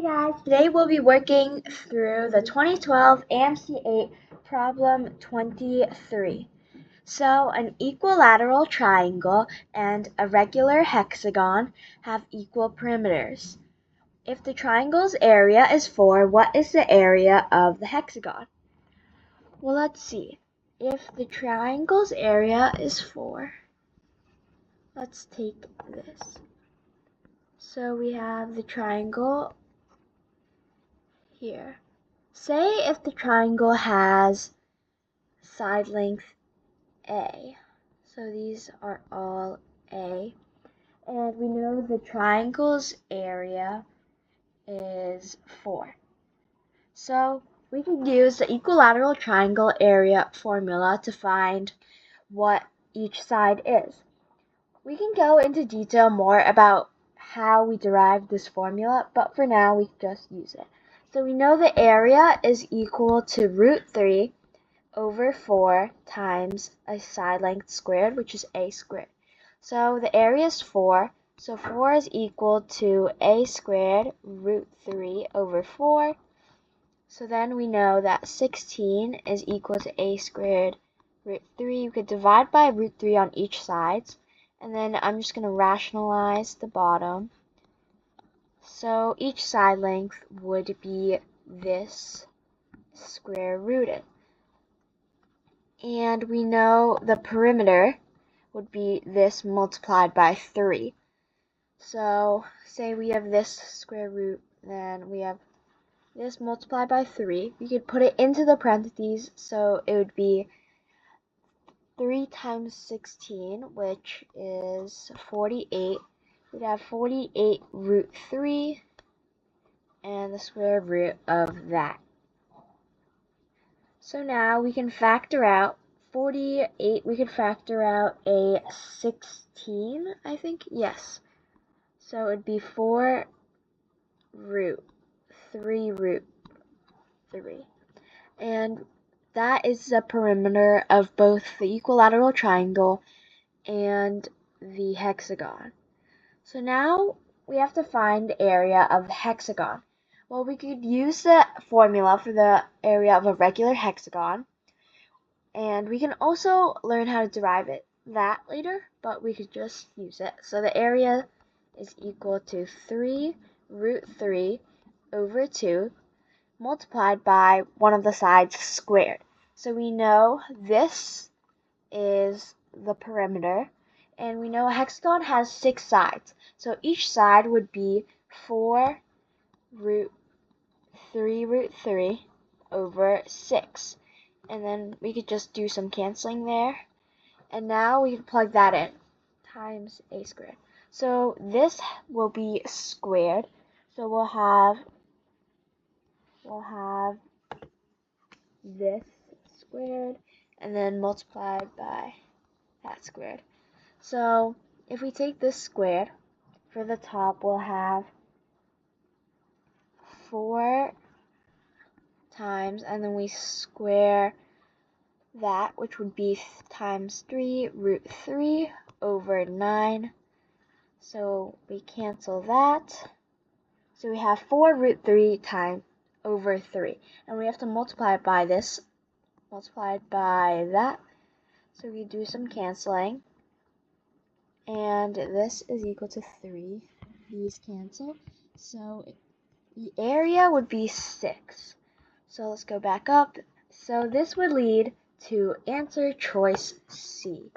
guys, today we'll be working through the 2012 AMC8 Problem 23. So, an equilateral triangle and a regular hexagon have equal perimeters. If the triangle's area is 4, what is the area of the hexagon? Well, let's see. If the triangle's area is 4, let's take this. So we have the triangle here. Say if the triangle has side length A, so these are all A, and we know the triangle's area is 4. So we can use the equilateral triangle area formula to find what each side is. We can go into detail more about how we derive this formula, but for now we just use it. So we know the area is equal to root 3 over 4 times a side length squared, which is a squared. So the area is 4, so 4 is equal to a squared root 3 over 4. So then we know that 16 is equal to a squared root 3. We could divide by root 3 on each side, and then I'm just going to rationalize the bottom. So each side length would be this square rooted. And we know the perimeter would be this multiplied by 3. So say we have this square root, then we have this multiplied by 3. We could put it into the parentheses, so it would be 3 times 16, which is 48. We'd have 48 root 3 and the square root of that. So now we can factor out 48. We could factor out a 16, I think. Yes. So it'd be 4 root 3 root 3. And that is the perimeter of both the equilateral triangle and the hexagon. So now we have to find the area of the hexagon. Well, we could use the formula for the area of a regular hexagon, and we can also learn how to derive that later, but we could just use it. So the area is equal to 3 root 3 over 2 multiplied by one of the sides squared. So we know this is the perimeter, and we know a hexagon has 6 sides. So each side would be 4 root 3 root 3 over 6. And then we could just do some canceling there. And now we can plug that in, times a squared. So this will be squared. So we'll have this squared and then multiplied by that squared. So if we take this squared, for the top we'll have 4 times, and then we square that, which would be times 3 root 3 over 9. So we cancel that. So we have 4 root 3 times over 3. And we have to multiply it by this, multiplied by that. So we do some canceling. And this is equal to 3. These cancel. So the area would be 6. So let's go back up. So this would lead to answer choice C.